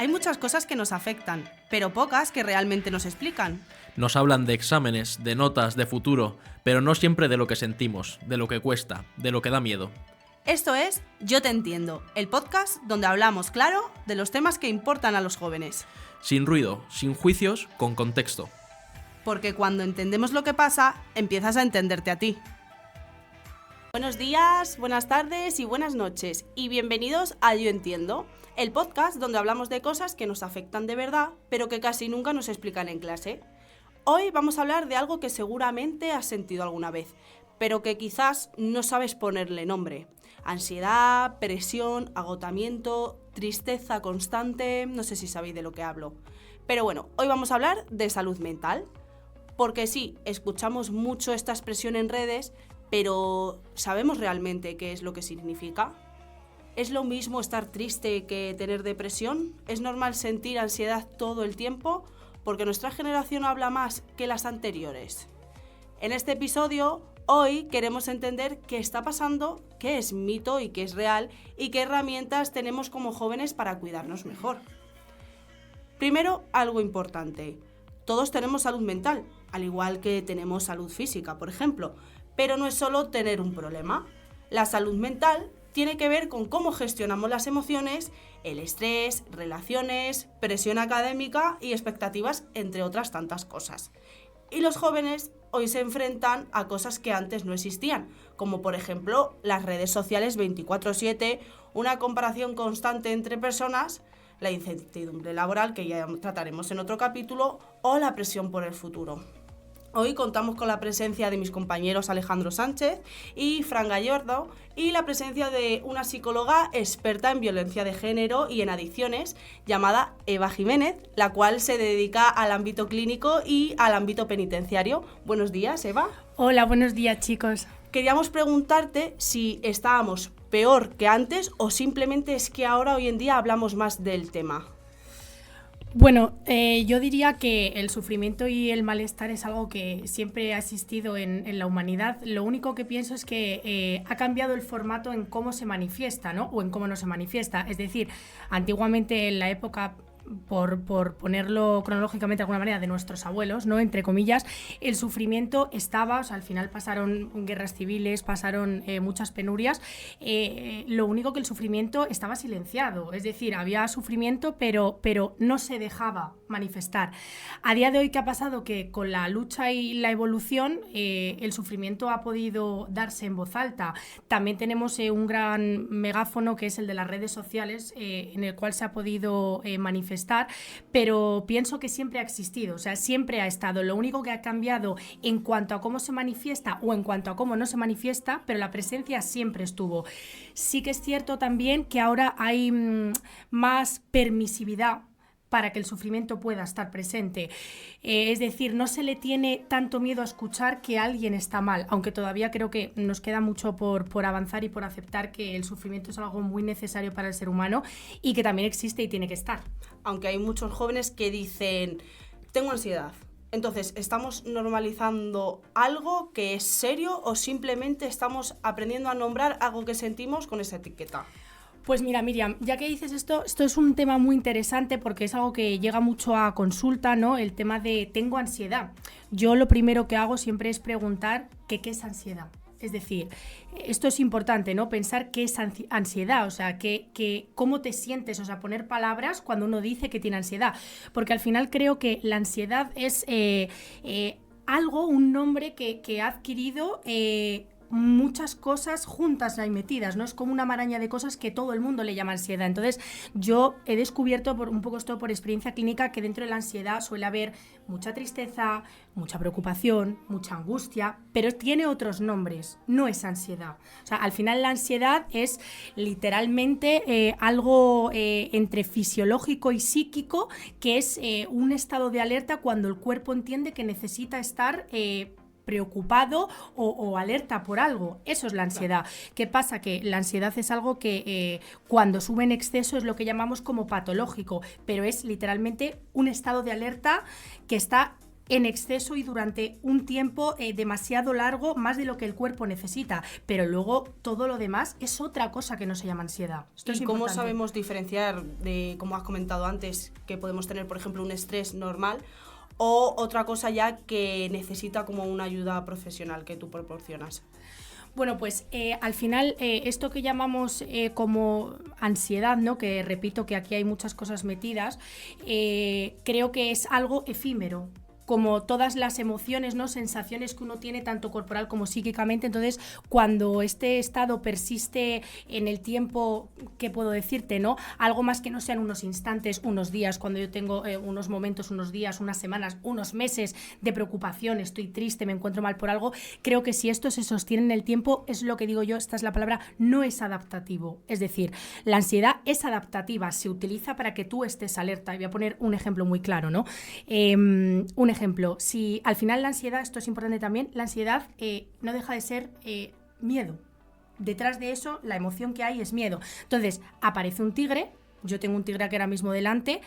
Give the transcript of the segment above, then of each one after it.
Hay muchas cosas que nos afectan, pero pocas que realmente nos explican. Nos hablan de exámenes, de notas, de futuro, pero no siempre de lo que sentimos, de lo que cuesta, de lo que da miedo. Esto es Yo Te Entiendo, el podcast donde hablamos claro de los temas que importan a los jóvenes. Sin ruido, sin juicios, con contexto. Porque cuando entendemos lo que pasa, empiezas a entenderte a ti. Buenos días, buenas tardes y buenas noches, y bienvenidos a Yo Entiendo, el podcast donde hablamos de cosas que nos afectan de verdad, pero que casi nunca nos explican en clase. Hoy vamos a hablar de algo que seguramente has sentido alguna vez, pero que quizás no sabes ponerle nombre. Ansiedad, presión, agotamiento, tristeza constante, no sé si sabéis de lo que hablo. Pero bueno, hoy vamos a hablar de salud mental, porque sí, escuchamos mucho esta expresión en redes, pero ¿sabemos realmente qué es lo que significa? ¿Es lo mismo estar triste que tener depresión? ¿Es normal sentir ansiedad todo el tiempo? Porque nuestra generación habla más que las anteriores. En este episodio, hoy queremos entender qué está pasando, qué es mito y qué es real, y qué herramientas tenemos como jóvenes para cuidarnos mejor. Primero, algo importante. Todos tenemos salud mental, al igual que tenemos salud física, por ejemplo. Pero no es solo tener un problema. La salud mental tiene que ver con cómo gestionamos las emociones, el estrés, relaciones, presión académica y expectativas, entre otras tantas cosas. Y los jóvenes hoy se enfrentan a cosas que antes no existían, como por ejemplo las redes sociales 24/7, una comparación constante entre personas, la incertidumbre laboral, que ya trataremos en otro capítulo, o la presión por el futuro. Hoy contamos con la presencia de mis compañeros Alejandro Sánchez y Fran Gallardo y la presencia de una psicóloga experta en violencia de género y en adicciones llamada Eva Jiménez, la cual se dedica al ámbito clínico y al ámbito penitenciario. Buenos días, Eva. Hola, buenos días, chicos. Queríamos preguntarte si estábamos peor que antes o simplemente es que ahora, hoy en día, hablamos más del tema. Bueno, yo diría que el sufrimiento y el malestar es algo que siempre ha existido en la humanidad. Lo único que pienso es que ha cambiado el formato en cómo se manifiesta, ¿no? O en cómo no se manifiesta. Es decir, antiguamente en la época, por ponerlo cronológicamente de alguna manera, de nuestros abuelos, ¿no? Entre comillas, el sufrimiento estaba, o sea, al final pasaron guerras civiles, pasaron muchas penurias, lo único que el sufrimiento estaba silenciado, es decir, había sufrimiento, pero no se dejaba manifestar. A día de hoy, ¿qué ha pasado? Que con la lucha y la evolución, el sufrimiento ha podido darse en voz alta. También tenemos un gran megáfono, que es el de las redes sociales, en el cual se ha podido manifestar, pero pienso que siempre ha existido, o sea, siempre ha estado. Lo único que ha cambiado en cuanto a cómo se manifiesta o en cuanto a cómo no se manifiesta, pero la presencia siempre estuvo. Sí que es cierto también que ahora hay más permisividad para que el sufrimiento pueda estar presente. Es decir, no se le tiene tanto miedo a escuchar que alguien está mal, aunque todavía creo que nos queda mucho por avanzar y por aceptar que el sufrimiento es algo muy necesario para el ser humano y que también existe y tiene que estar. Aunque hay muchos jóvenes que dicen, tengo ansiedad. Entonces, ¿estamos normalizando algo que es serio o simplemente estamos aprendiendo a nombrar algo que sentimos con esa etiqueta? Pues mira, Miriam, ya que dices esto es un tema muy interesante porque es algo que llega mucho a consulta, ¿no? El tema de tengo ansiedad. Yo lo primero que hago siempre es preguntar qué es ansiedad. Es decir, esto es importante, ¿no? Pensar qué es ansiedad, o sea, cómo te sientes, o sea, poner palabras cuando uno dice que tiene ansiedad. Porque al final creo que la ansiedad es algo, un nombre que ha adquirido muchas cosas juntas ahí metidas, ¿no? Es como una maraña de cosas que todo el mundo le llama ansiedad. Entonces, yo he descubierto un poco esto por experiencia clínica, que dentro de la ansiedad suele haber mucha tristeza, mucha preocupación, mucha angustia, pero tiene otros nombres, no es ansiedad. O sea, al final la ansiedad es literalmente algo entre fisiológico y psíquico, que es un estado de alerta cuando el cuerpo entiende que necesita estar preocupado o alerta por algo. Eso es la ansiedad. ¿Qué pasa? Que la ansiedad es algo que cuando sube en exceso es lo que llamamos como patológico, pero es literalmente un estado de alerta que está en exceso y durante un tiempo demasiado largo, más de lo que el cuerpo necesita. Pero luego todo lo demás es otra cosa que no se llama ansiedad. Esto ¿Y es cómo importante. sabemos diferenciar de, como has comentado antes, que podemos tener, por ejemplo, un estrés normal o otra cosa ya que necesita como una ayuda profesional que tú proporcionas? Bueno, pues al final esto que llamamos como ansiedad, ¿no? Que repito que aquí hay muchas cosas metidas, creo que es algo efímero. Como todas las emociones, ¿no? Sensaciones que uno tiene tanto corporal como psíquicamente. Entonces, cuando este estado persiste en el tiempo, ¿qué puedo decirte, no? Algo más que no sean unos instantes, unos días, cuando yo tengo unos momentos, unos días, unas semanas, unos meses de preocupación, estoy triste, me encuentro mal por algo, creo que si esto se sostiene en el tiempo, es lo que digo yo, esta es la palabra, no es adaptativo. Es decir, la ansiedad es adaptativa, se utiliza para que tú estés alerta. Y voy a poner un ejemplo muy claro, ¿no? Un ejemplo, si al final la ansiedad, esto es importante también, la ansiedad no deja de ser miedo. Detrás de eso, la emoción que hay es miedo. Entonces, aparece un tigre, yo tengo un tigre aquí ahora mismo delante,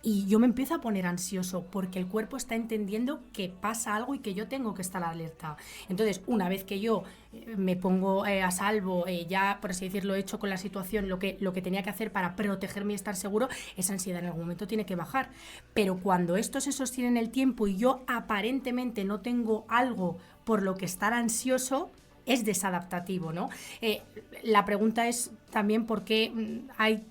y yo me empiezo a poner ansioso porque el cuerpo está entendiendo que pasa algo y que yo tengo que estar alerta. Entonces, una vez que yo me pongo a salvo, ya, por así decirlo, he hecho con la situación lo que tenía que hacer para protegerme y estar seguro, esa ansiedad en algún momento tiene que bajar. Pero cuando esto se sostiene en el tiempo y yo aparentemente no tengo algo por lo que estar ansioso, es desadaptativo, ¿no? La pregunta es también por qué hay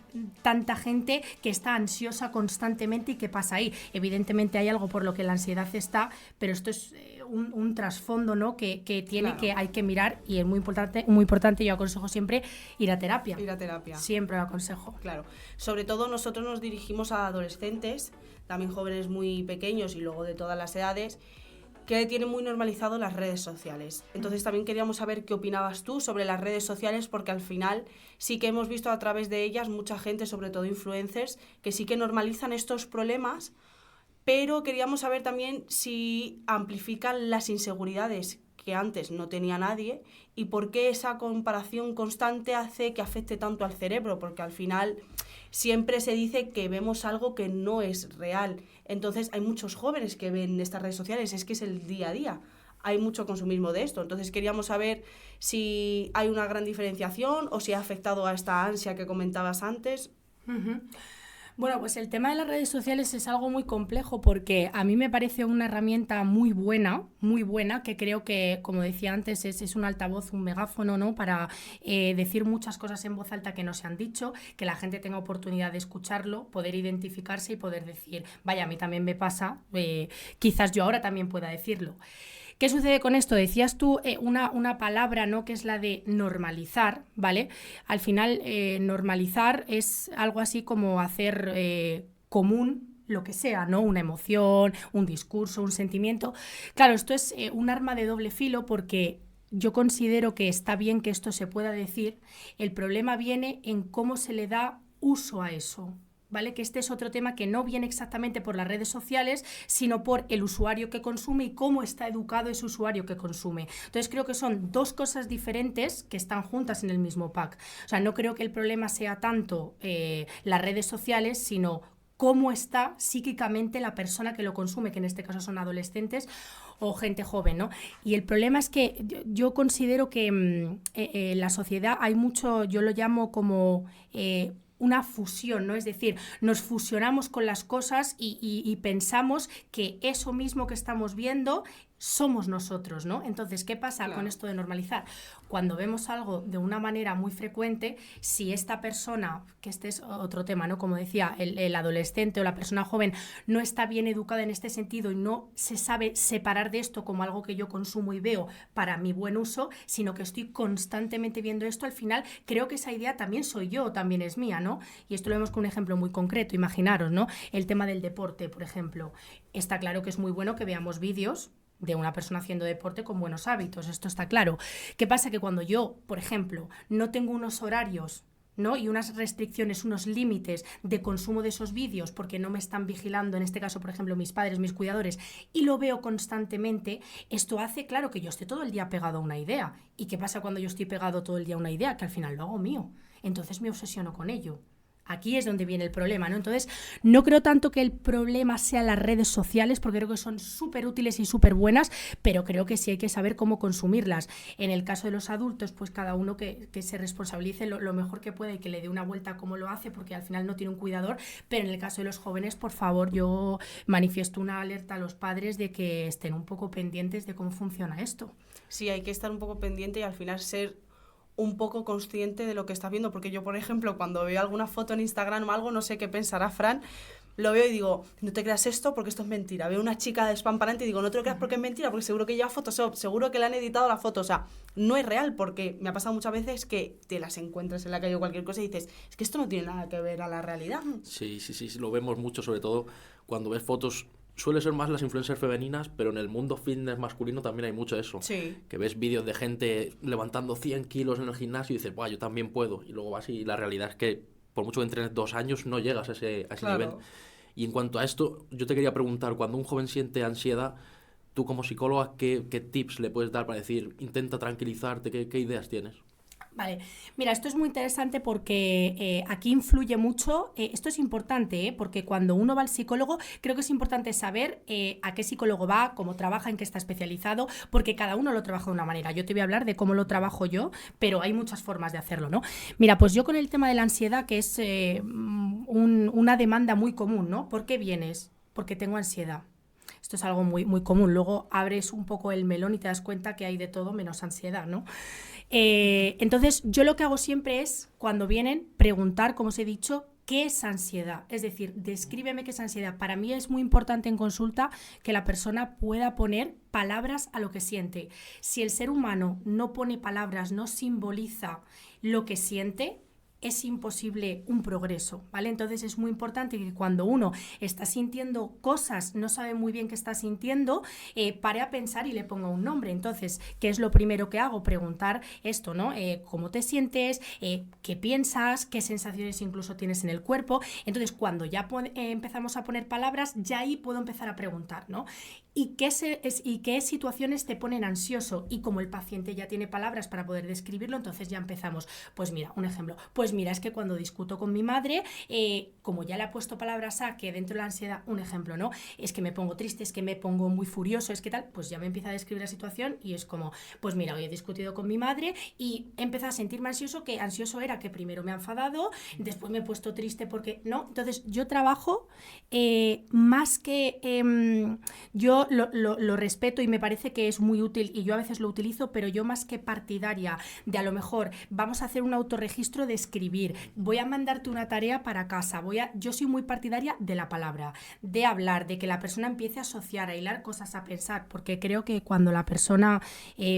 tanta gente que está ansiosa constantemente y qué pasa ahí. Evidentemente hay algo por lo que la ansiedad está, pero esto es un trasfondo, ¿no? que tiene, claro, que hay que mirar, y es muy importante, yo aconsejo siempre ir a terapia. Ir a terapia. Siempre lo aconsejo. Claro. Sobre todo nosotros nos dirigimos a adolescentes, también jóvenes muy pequeños y luego de todas las edades, que tienen muy normalizado las redes sociales. Entonces también queríamos saber qué opinabas tú sobre las redes sociales, porque al final sí que hemos visto a través de ellas mucha gente, sobre todo influencers, que sí que normalizan estos problemas, pero queríamos saber también si amplifican las inseguridades que antes no tenía nadie y por qué esa comparación constante hace que afecte tanto al cerebro, porque al final siempre se dice que vemos algo que no es real. Entonces hay muchos jóvenes que ven estas redes sociales, es que es el día a día. Hay mucho consumismo de esto. Entonces queríamos saber si hay una gran diferenciación o si ha afectado a esta ansia que comentabas antes. Uh-huh. Bueno, pues el tema de las redes sociales es algo muy complejo porque a mí me parece una herramienta muy buena, que creo que, como decía antes, es un altavoz, un megáfono, ¿no? Para decir muchas cosas en voz alta que no se han dicho, que la gente tenga oportunidad de escucharlo, poder identificarse y poder decir, vaya, a mí también me pasa, quizás yo ahora también pueda decirlo. ¿Qué sucede con esto? Decías tú una palabra, ¿no? Que es la de normalizar, ¿vale? Al final, normalizar es algo así como hacer común lo que sea, ¿no? Una emoción, un discurso, un sentimiento. Claro, esto es un arma de doble filo porque yo considero que está bien que esto se pueda decir. El problema viene en cómo se le da uso a eso, ¿vale? Que este es otro tema que no viene exactamente por las redes sociales, sino por el usuario que consume y cómo está educado ese usuario que consume. Entonces creo que son dos cosas diferentes que están juntas en el mismo pack. O sea, no creo que el problema sea tanto las redes sociales, sino cómo está psíquicamente la persona que lo consume, que en este caso son adolescentes o gente joven, ¿no? Y el problema es que yo considero que en la sociedad hay mucho, yo lo llamo como una fusión, ¿no? Es decir, nos fusionamos con las cosas y pensamos que eso mismo que estamos viendo somos nosotros, ¿no? Entonces, ¿qué pasa con esto de normalizar? Cuando vemos algo de una manera muy frecuente, si esta persona, que este es otro tema, ¿no? Como decía, el adolescente o la persona joven no está bien educada en este sentido y no se sabe separar de esto como algo que yo consumo y veo para mi buen uso, sino que estoy constantemente viendo esto, al final creo que esa idea también soy yo, también es mía, ¿no? Y esto lo vemos con un ejemplo muy concreto, imaginaros, ¿no? El tema del deporte, por ejemplo. Está claro que es muy bueno que veamos vídeos de una persona haciendo deporte con buenos hábitos, esto está claro. ¿Qué pasa? Que cuando yo, por ejemplo, no tengo unos horarios, ¿no? Y unas restricciones, unos límites de consumo de esos vídeos porque no me están vigilando, en este caso, por ejemplo, mis padres, mis cuidadores, y lo veo constantemente, esto hace, claro, que yo esté todo el día pegado a una idea. ¿Y qué pasa cuando yo estoy pegado todo el día a una idea? Que al final lo hago mío. Entonces me obsesiono con ello. Aquí es donde viene el problema, ¿no? Entonces, no creo tanto que el problema sea las redes sociales, porque creo que son súper útiles y súper buenas, pero creo que sí hay que saber cómo consumirlas. En el caso de los adultos, pues cada uno que se responsabilice lo mejor que pueda y que le dé una vuelta a cómo lo hace, porque al final no tiene un cuidador. Pero en el caso de los jóvenes, por favor, yo manifiesto una alerta a los padres de que estén un poco pendientes de cómo funciona esto. Sí, hay que estar un poco pendiente y al final ser un poco consciente de lo que estás viendo, porque yo, por ejemplo, cuando veo alguna foto en Instagram o algo, no sé qué pensará Fran, lo veo y digo, no te creas esto porque esto es mentira. Veo una chica despampanante y digo, no te lo creas porque es mentira, porque seguro que lleva Photoshop, seguro que le han editado la foto, o sea, no es real, porque me ha pasado muchas veces que te las encuentras en la calle o cualquier cosa y dices, es que esto no tiene nada que ver a la realidad. Sí, lo vemos mucho, sobre todo cuando ves fotos. Suele ser más las influencers femeninas, pero en el mundo fitness masculino también hay mucho eso. Sí. Que ves vídeos de gente levantando 100 kilos en el gimnasio y dices, yo también puedo. Y luego vas y la realidad es que por mucho que entrenes 2 años no llegas a ese Claro. nivel. Y en cuanto a esto, yo te quería preguntar, cuando un joven siente ansiedad, tú como psicóloga, ¿qué tips le puedes dar para decir, intenta tranquilizarte, qué ideas tienes? Vale, mira, esto es muy interesante porque aquí influye mucho, esto es importante, porque cuando uno va al psicólogo, creo que es importante saber a qué psicólogo va, cómo trabaja, en qué está especializado, porque cada uno lo trabaja de una manera. Yo te voy a hablar de cómo lo trabajo yo, pero hay muchas formas de hacerlo, ¿no? Mira, pues yo con el tema de la ansiedad, que es una demanda muy común, ¿no? ¿Por qué vienes? Porque tengo ansiedad. Esto es algo muy, muy común. Luego abres un poco el melón y te das cuenta que hay de todo menos ansiedad, ¿no? Entonces, yo lo que hago siempre es, cuando vienen, preguntar, como os he dicho, ¿qué es ansiedad? Es decir, descríbeme qué es ansiedad. Para mí es muy importante en consulta que la persona pueda poner palabras a lo que siente. Si el ser humano no pone palabras, no simboliza lo que siente, es imposible un progreso, ¿vale? Entonces es muy importante que cuando uno está sintiendo cosas, no sabe muy bien qué está sintiendo, pare a pensar y le ponga un nombre. Entonces, ¿qué es lo primero que hago? Preguntar esto, ¿no? ¿Cómo te sientes? ¿Qué piensas? ¿Qué sensaciones incluso tienes en el cuerpo? Entonces, cuando ya empezamos a poner palabras, ya ahí puedo empezar a preguntar, ¿no? ¿Y qué situaciones te ponen ansioso? Y como el paciente ya tiene palabras para poder describirlo, entonces ya empezamos. Pues mira, un ejemplo. Pues mira, es que cuando discuto con mi madre, como ya le he puesto palabras a que dentro de la ansiedad, un ejemplo, ¿no? Es que me pongo triste, es que me pongo muy furioso, es que tal, pues ya me empieza a describir la situación y es como, pues mira, hoy he discutido con mi madre y he empezado a sentirme ansioso, que ansioso era que primero me ha enfadado, después me he puesto triste porque no. Entonces yo trabajo más que yo lo respeto y me parece que es muy útil y yo a veces lo utilizo, pero yo más que partidaria de a lo mejor vamos a hacer un autorregistro de escribir, voy a mandarte una tarea para casa, yo soy muy partidaria de la palabra, de hablar, de que la persona empiece a asociar, a hilar cosas, a pensar, porque creo que cuando la persona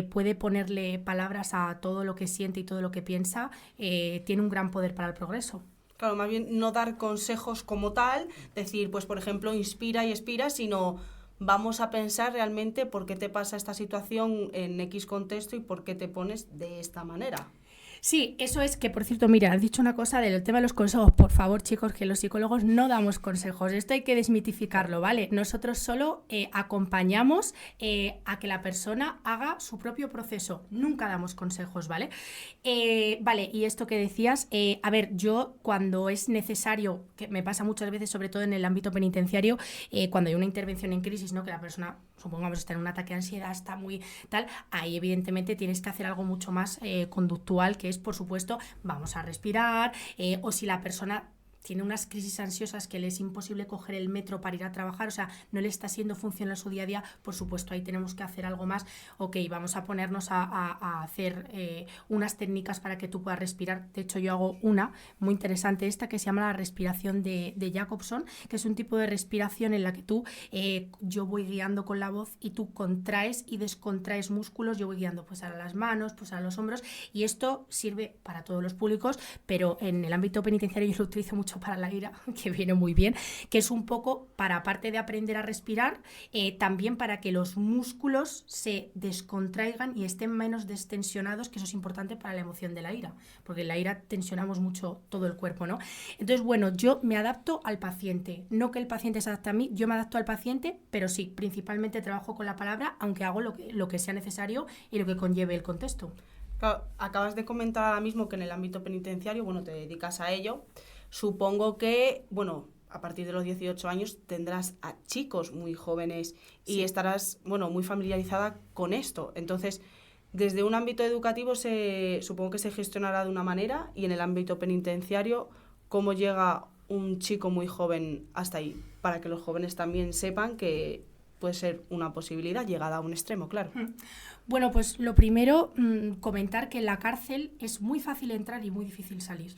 puede ponerle palabras a todo lo que siente y todo lo que piensa, tiene un gran poder para el progreso. Claro, más bien no dar consejos como tal, decir, pues por ejemplo, inspira y expira, sino vamos a pensar realmente por qué te pasa esta situación en X contexto y por qué te pones de esta manera. Sí, eso es que, por cierto, mira, has dicho una cosa del tema de los consejos. Por favor, chicos, que los psicólogos no damos consejos. Esto hay que desmitificarlo, ¿vale? Nosotros solo acompañamos a que la persona haga su propio proceso. Nunca damos consejos, ¿vale? Vale, y esto que decías, a ver, yo cuando es necesario, que me pasa muchas veces, sobre todo en el ámbito penitenciario, cuando hay una intervención en crisis, ¿no? Que la persona, supongamos, está en un ataque de ansiedad, está muy tal, ahí evidentemente tienes que hacer algo mucho más conductual, que es, por supuesto, vamos a respirar, o si la persona tiene unas crisis ansiosas que le es imposible coger el metro para ir a trabajar, o sea, no le está siendo funcional su día a día, por supuesto, ahí tenemos que hacer algo más. Ok, vamos a ponernos a hacer unas técnicas para que tú puedas respirar. De hecho, yo hago una muy interesante, esta que se llama la respiración de Jacobson, que es un tipo de respiración en la que tú, yo voy guiando con la voz y tú contraes y descontraes músculos, yo voy guiando pues a las manos, pues a los hombros, y esto sirve para todos los públicos, pero en el ámbito penitenciario yo lo utilizo mucho para la ira, que viene muy bien, que es un poco para, aparte de aprender a respirar, también para que los músculos se descontraigan y estén menos destensionados, que eso es importante para la emoción de la ira, porque en la ira tensionamos mucho todo el cuerpo, ¿no? Entonces, bueno, yo me adapto al paciente, no que el paciente se adapte a mí, yo me adapto al paciente, pero sí, principalmente trabajo con la palabra, aunque hago lo que sea necesario y lo que conlleve el contexto. Claro, acabas de comentar ahora mismo que en el ámbito penitenciario, bueno, te dedicas a ello, supongo que, bueno, a partir de los 18 años tendrás a chicos muy jóvenes y estarás, bueno, muy familiarizada con esto. Entonces, desde un ámbito educativo supongo que se gestionará de una manera, y en el ámbito penitenciario, ¿cómo llega un chico muy joven hasta ahí? Para que los jóvenes también sepan que puede ser una posibilidad llegada a un extremo, claro. Bueno, pues lo primero, comentar que en la cárcel es muy fácil entrar y muy difícil salir.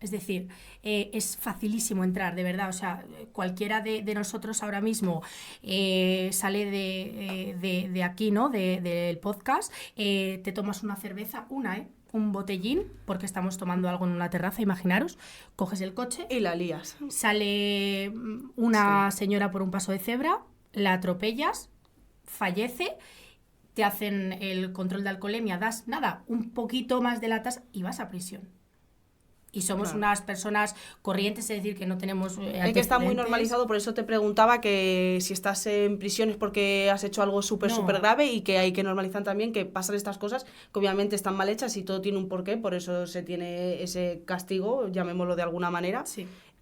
Es decir, es facilísimo entrar, de verdad. O sea, cualquiera de nosotros ahora mismo sale de aquí, ¿no? Del podcast, te tomas una cerveza, un botellín, porque estamos tomando algo en una terraza, imaginaros, coges el coche y la lías. Sale una señora por un paso de cebra, la atropellas, fallece, te hacen el control de alcoholemia, das nada, un poquito más de latas y vas a prisión. Y somos unas personas corrientes, es decir, que no tenemos Es que está muy normalizado, por eso te preguntaba que si estás en prisión es porque has hecho algo súper grave, y que hay que normalizar también que pasan estas cosas, que obviamente están mal hechas y todo tiene un porqué, por eso se tiene ese castigo, llamémoslo de alguna manera,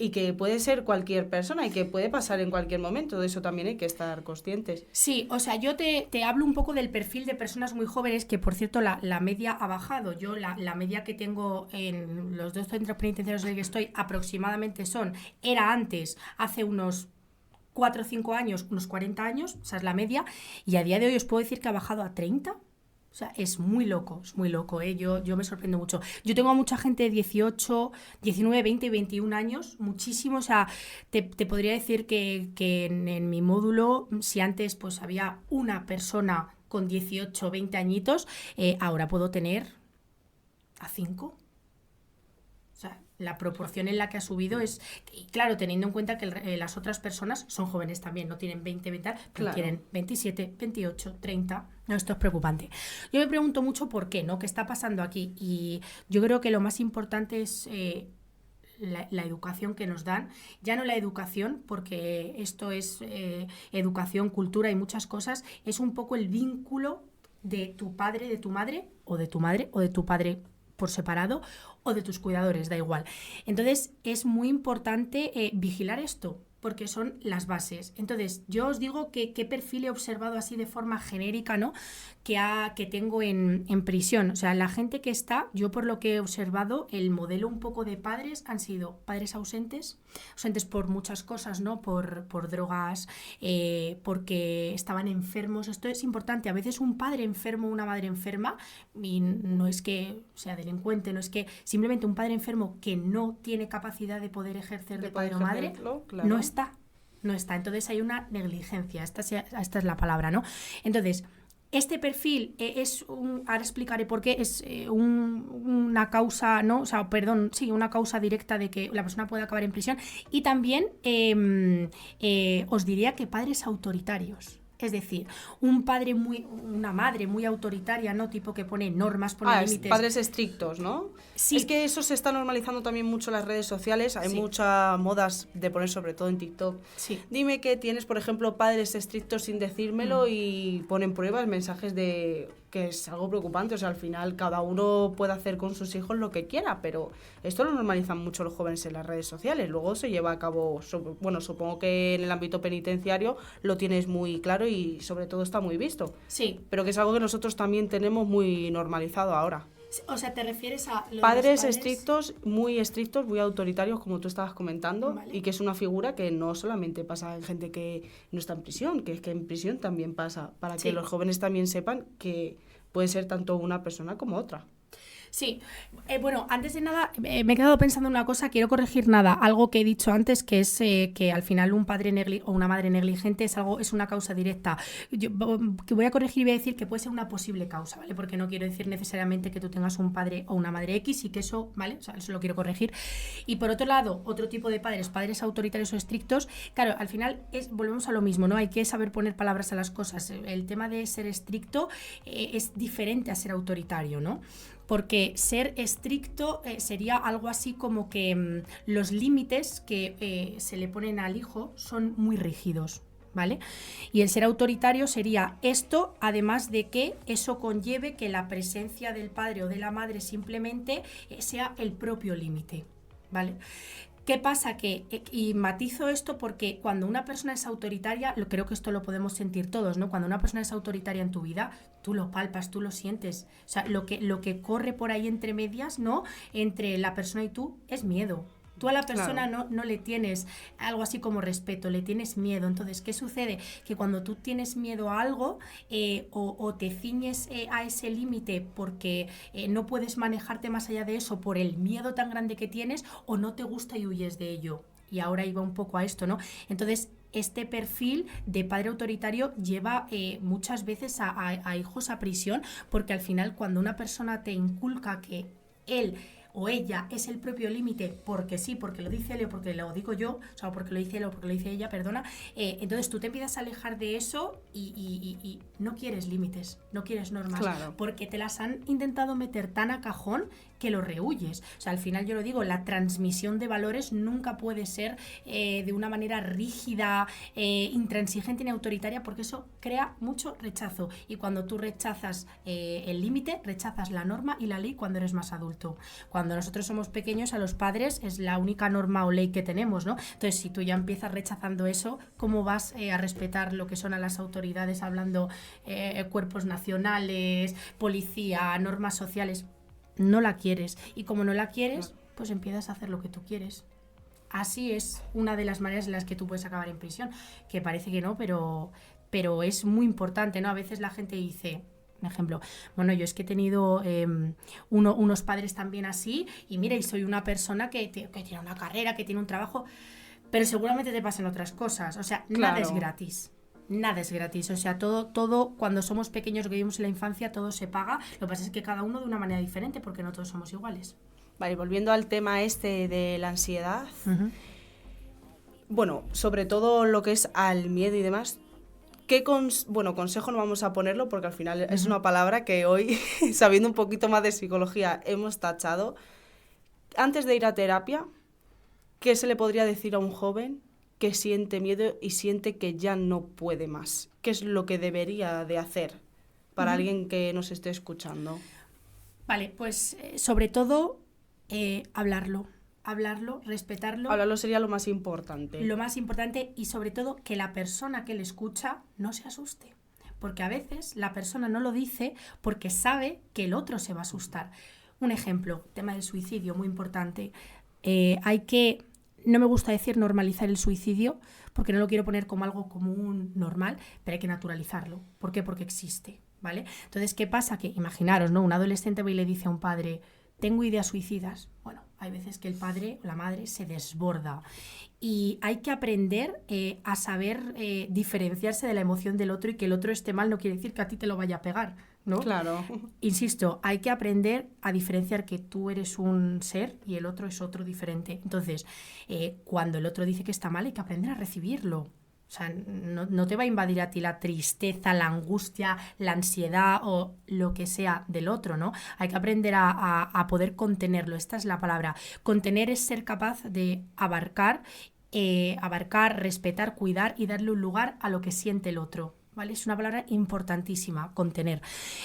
y que puede ser cualquier persona y que puede pasar en cualquier momento, de eso también hay que estar conscientes. Sí, o sea, yo te hablo un poco del perfil de personas muy jóvenes, que por cierto la media ha bajado. Yo la media que tengo en los 2 centros penitenciarios en los que estoy aproximadamente era antes, hace unos 4 o 5 años, unos 40 años, esa es la media, y a día de hoy os puedo decir que ha bajado a 30. O sea, es muy loco, ¿eh? Yo me sorprendo mucho. Yo tengo a mucha gente de 18, 19, 20, 21 años, muchísimo. O sea, te podría decir que en mi módulo, si antes pues había una persona con 18, 20 añitos, ahora puedo tener a 5. O sea, la proporción en la que ha subido es... Y claro, teniendo en cuenta que las otras personas son jóvenes también, no tienen 20, pero tienen 27, 28, 30... No, esto es preocupante. Yo me pregunto mucho por qué, ¿no? ¿Qué está pasando aquí? Y yo creo que lo más importante es la educación que nos dan. Ya no la educación, porque esto es educación, cultura y muchas cosas. Es un poco el vínculo de tu padre, de tu madre, o de tu madre, o de tu padre por separado, o de tus cuidadores, da igual. Entonces, es muy importante vigilar esto, porque son las bases. Entonces, yo os digo qué perfil he observado así de forma genérica, ¿no? Que tengo en prisión. O sea, la gente que está, yo por lo que he observado, el modelo un poco de padres han sido padres ausentes por muchas cosas, ¿no? Por drogas, porque estaban enfermos. Esto es importante. A veces un padre enfermo, una madre enferma, y no es que sea delincuente, no es que simplemente un padre enfermo que no tiene capacidad de poder ejercer de padre o madre, no está. Entonces hay una negligencia, esta es la palabra, ¿no? Entonces, este perfil ahora explicaré por qué, es una causa, ¿no? O sea, una causa directa de que la persona pueda acabar en prisión. Y también os diría que padres autoritarios. Es decir, una madre muy autoritaria, ¿no? Tipo que pone normas, pone límites. Padres estrictos, ¿no? Sí. Es que eso se está normalizando también mucho en las redes sociales. Hay muchas modas de poner, sobre todo en TikTok. Sí. Dime que tienes, por ejemplo, padres estrictos sin decírmelo, y ponen pruebas, mensajes de... que es algo preocupante. O sea, al final cada uno puede hacer con sus hijos lo que quiera, pero esto lo normalizan mucho los jóvenes en las redes sociales. Luego se lleva a cabo, supongo que en el ámbito penitenciario lo tienes muy claro y sobre todo está muy visto. Sí. Pero que es algo que nosotros también tenemos muy normalizado ahora. O sea, ¿te refieres a padres estrictos, muy autoritarios, como tú estabas comentando, vale. Y que es una figura que no solamente pasa en gente que no está en prisión, que es que en prisión también pasa, para que los jóvenes también sepan que puede ser tanto una persona como otra. Sí, bueno, antes de nada me he quedado pensando en una cosa, quiero corregir algo que he dicho antes, que es que al final un padre o una madre negligente es una causa directa. Yo que voy a corregir y voy a decir que puede ser una posible causa, ¿vale? Porque no quiero decir necesariamente que tú tengas un padre o una madre X, y que eso, ¿vale? O sea, eso lo quiero corregir. Y por otro lado, otro tipo de padres autoritarios o estrictos, claro, al final volvemos a lo mismo, ¿no? Hay que saber poner palabras a las cosas. El tema de ser estricto es diferente a ser autoritario, ¿no? Porque ser estricto sería algo así como que los límites que se le ponen al hijo son muy rígidos, ¿vale? Y el ser autoritario sería esto, además de que eso conlleve que la presencia del padre o de la madre simplemente sea el propio límite, ¿vale? ¿Qué pasa? Y matizo esto porque cuando una persona es autoritaria, creo que esto lo podemos sentir todos, ¿no? Cuando una persona es autoritaria en tu vida, tú lo palpas, tú lo sientes. O sea, lo que corre por ahí entre medias, ¿no? Entre la persona y tú es miedo. Tú a la persona no le tienes algo así como respeto, le tienes miedo. Entonces, ¿qué sucede? Que cuando tú tienes miedo a algo o te ciñes a ese límite porque no puedes manejarte más allá de eso por el miedo tan grande que tienes, o no te gusta y huyes de ello. Y ahora iba un poco a esto, ¿no? Entonces, este perfil de padre autoritario lleva muchas veces a hijos a prisión, porque al final cuando una persona te inculca que él o ella es el propio límite, porque sí, porque lo dice él o porque lo digo yo, o sea, porque lo dice él o porque lo dice ella, perdona, entonces tú te empiezas a alejar de eso y no quieres límites, no quieres normas, porque te las han intentado meter tan a cajón que lo rehuyes. O sea, al final yo lo digo, la transmisión de valores nunca puede ser de una manera rígida, intransigente ni autoritaria, porque eso crea mucho rechazo. Y cuando tú rechazas el límite, rechazas la norma y la ley cuando eres más adulto. Cuando nosotros somos pequeños, a los padres es la única norma o ley que tenemos, ¿no? Entonces, si tú ya empiezas rechazando eso, ¿cómo vas a respetar lo que son a las autoridades, hablando cuerpos nacionales, policía, normas sociales? No la quieres. Y como no la quieres, pues empiezas a hacer lo que tú quieres. Así es una de las maneras en las que tú puedes acabar en prisión. Que parece que no, pero es muy importante, ¿no? A veces la gente dice, un ejemplo, bueno, yo es que he tenido unos padres también así, y mira, y soy una persona que tiene una carrera, que tiene un trabajo, pero seguramente te pasan otras cosas. O sea, nada es gratis. Nada es gratis, o sea, todo cuando somos pequeños, que vivimos en la infancia, todo se paga. Lo que pasa es que cada uno de una manera diferente, porque no todos somos iguales. Vale, volviendo al tema este de la ansiedad, bueno, sobre todo lo que es al miedo y demás, ¿qué consejo no vamos a ponerlo? Porque al final es una palabra que hoy, sabiendo un poquito más de psicología, hemos tachado. Antes de ir a terapia, ¿qué se le podría decir a un joven que siente miedo y siente que ya no puede más? ¿Qué es lo que debería de hacer para alguien que nos esté escuchando? Vale, pues sobre todo hablarlo, respetarlo. Hablarlo sería lo más importante. Lo más importante, y sobre todo que la persona que le escucha no se asuste. Porque a veces la persona no lo dice porque sabe que el otro se va a asustar. Un ejemplo, tema del suicidio, muy importante. No me gusta decir normalizar el suicidio, porque no lo quiero poner como algo común, normal, pero hay que naturalizarlo. ¿Por qué? Porque existe, ¿vale? Entonces, ¿qué pasa? Que imaginaros, ¿no? Un adolescente va y le dice a un padre, tengo ideas suicidas. Bueno, hay veces que el padre o la madre se desborda. Y hay que aprender a saber diferenciarse de la emoción del otro, y que el otro esté mal no quiere decir que a ti te lo vaya a pegar, ¿no? Claro. Insisto, hay que aprender a diferenciar que tú eres un ser y el otro es otro diferente. Entonces, cuando el otro dice que está mal, hay que aprender a recibirlo. O sea, no te va a invadir a ti la tristeza, la angustia, la ansiedad o lo que sea del otro, ¿no? Hay que aprender a poder contenerlo. Esta es la palabra. Contener es ser capaz de abarcar, respetar, cuidar y darle un lugar a lo que siente el otro, ¿vale? Es una palabra importantísima, contener.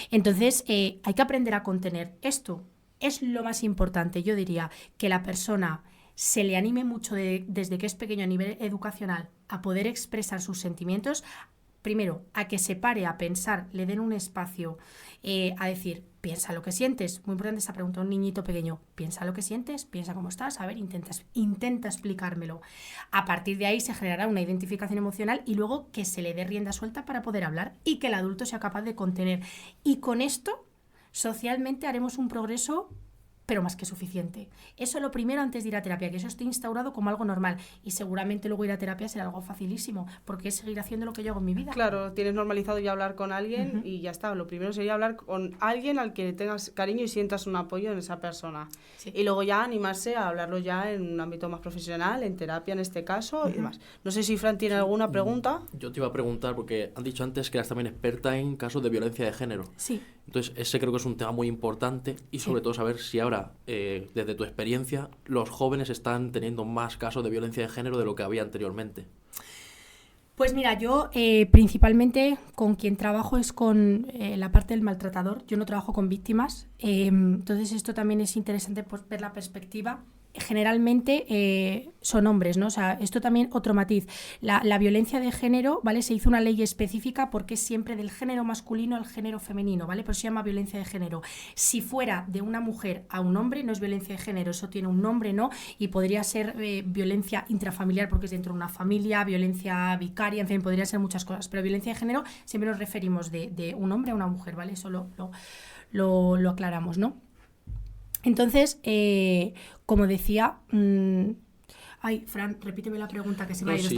Entonces, hay que aprender a contener. Esto es lo más importante. Yo diría que la persona se le anime mucho desde que es pequeño a nivel educacional a poder expresar sus sentimientos, primero, a que se pare a pensar, le den un espacio a decir, piensa lo que sientes. Muy importante esa pregunta a un niñito pequeño. Piensa lo que sientes, piensa cómo estás, a ver, intenta explicármelo. A partir de ahí se generará una identificación emocional y luego que se le dé rienda suelta para poder hablar y que el adulto sea capaz de contener. Y con esto, socialmente haremos un progreso, pero más que suficiente. Eso lo primero antes de ir a terapia, que eso esté instaurado como algo normal, y seguramente luego ir a terapia será algo facilísimo, porque es seguir haciendo lo que yo hago en mi vida. Claro, tienes normalizado ya hablar con alguien y ya está. Lo primero sería hablar con alguien al que tengas cariño y sientas un apoyo en esa persona. Sí. Y luego ya animarse a hablarlo ya en un ámbito más profesional, en terapia en este caso y demás. No sé si Fran tiene alguna pregunta. Yo te iba a preguntar, porque han dicho antes que eras también experta en casos de violencia de género. Sí. Entonces, ese creo que es un tema muy importante y sobre todo saber si ahora, desde tu experiencia, los jóvenes están teniendo más casos de violencia de género de lo que había anteriormente. Pues mira, yo principalmente con quien trabajo es con la parte del maltratador. Yo no trabajo con víctimas. Entonces esto también es interesante, pues, ver la perspectiva. generalmente son hombres, ¿no? O sea, esto también otro matiz. La violencia de género, ¿vale? Se hizo una ley específica porque es siempre del género masculino al género femenino, ¿vale? Por eso se llama violencia de género. Si fuera de una mujer a un hombre, no es violencia de género, eso tiene un nombre, ¿no? Y podría ser violencia intrafamiliar porque es dentro de una familia, violencia vicaria, en fin, podría ser muchas cosas. Pero violencia de género siempre nos referimos de un hombre a una mujer, ¿vale? Eso lo aclaramos, ¿no? Entonces, como decía... Ay, Fran, repíteme la pregunta que se me ha ido.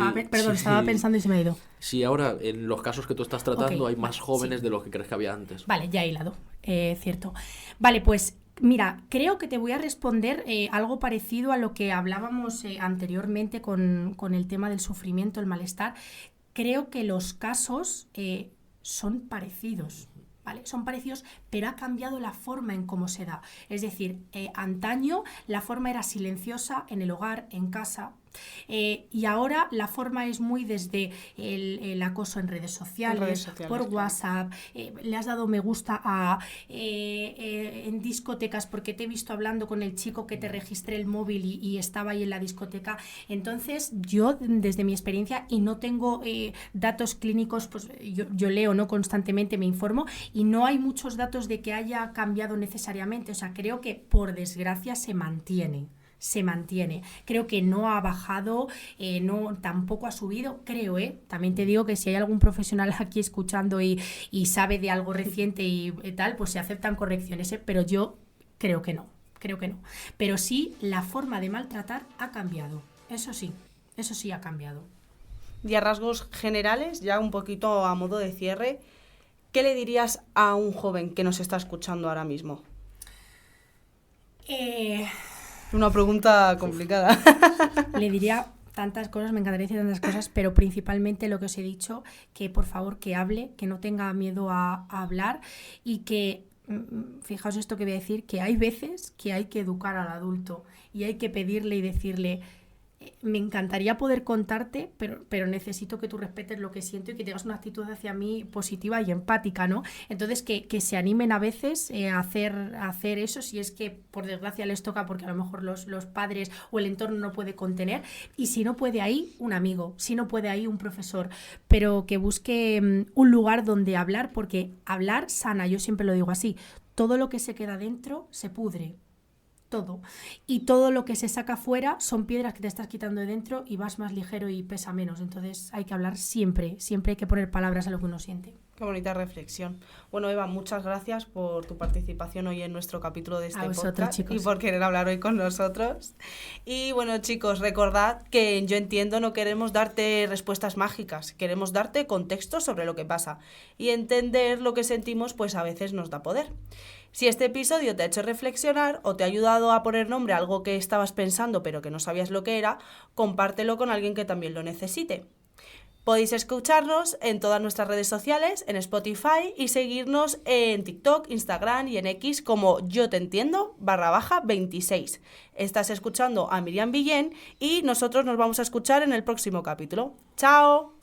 Estaba pensando y se me ha ido. Sí, ahora, en los casos que tú estás tratando, Ok, hay más jóvenes de los que crees que había antes. Vale, ya he hilado, cierto. Vale, pues mira, creo que te voy a responder algo parecido a lo que hablábamos anteriormente con el tema del sufrimiento, el malestar. Creo que los casos son parecidos. ¿Vale? Son parecidos, pero ha cambiado la forma en cómo se da. Es decir, antaño la forma era silenciosa en el hogar, en casa, y ahora la forma es muy desde el acoso en redes sociales, por WhatsApp, le has dado me gusta en discotecas porque te he visto hablando con el chico que te registré el móvil y estaba ahí en la discoteca. Entonces yo desde mi experiencia, y no tengo datos clínicos, pues yo leo, ¿no?, constantemente, me informo, y no hay muchos datos de que haya cambiado necesariamente. O sea, creo que por desgracia se mantiene. Creo que no ha bajado, tampoco ha subido, creo, También te digo que si hay algún profesional aquí escuchando y sabe de algo reciente y tal, pues se aceptan correcciones, pero yo creo que no. Pero sí, la forma de maltratar ha cambiado, eso sí ha cambiado. Y a rasgos generales, ya un poquito a modo de cierre, ¿qué le dirías a un joven que nos está escuchando ahora mismo? Una pregunta complicada. Le diría tantas cosas, me encantaría decir tantas cosas, pero principalmente lo que os he dicho, que por favor que hable, que no tenga miedo a hablar y que, fijaos esto que voy a decir, que hay veces que hay que educar al adulto y hay que pedirle y decirle, me encantaría poder contarte, pero necesito que tú respetes lo que siento y que tengas una actitud hacia mí positiva y empática, ¿no? Entonces, que se animen a veces a hacer eso, si es que por desgracia les toca, porque a lo mejor los padres o el entorno no puede contener, y si no puede ahí, un amigo, si no puede ahí, un profesor, pero que busque un lugar donde hablar, porque hablar sana, yo siempre lo digo así, todo lo que se queda dentro se pudre. Todo. Y todo lo que se saca fuera son piedras que te estás quitando de dentro y vas más ligero y pesa menos. Entonces hay que hablar siempre hay que poner palabras a lo que uno siente. Qué bonita reflexión. Bueno, Eva, muchas gracias por tu participación hoy en nuestro capítulo de este podcast, chicos, y por querer hablar hoy con nosotros. Y bueno, chicos, recordad que en Yo Entiendo no queremos darte respuestas mágicas, queremos darte contexto sobre lo que pasa. Y entender lo que sentimos, pues a veces nos da poder. Si este episodio te ha hecho reflexionar o te ha ayudado a poner nombre a algo que estabas pensando pero que no sabías lo que era, compártelo con alguien que también lo necesite. Podéis escucharnos en todas nuestras redes sociales, en Spotify, y seguirnos en TikTok, Instagram y en X como Yo Te Entiendo _26. Estás escuchando a Miriam Villén y nosotros nos vamos a escuchar en el próximo capítulo. ¡Chao!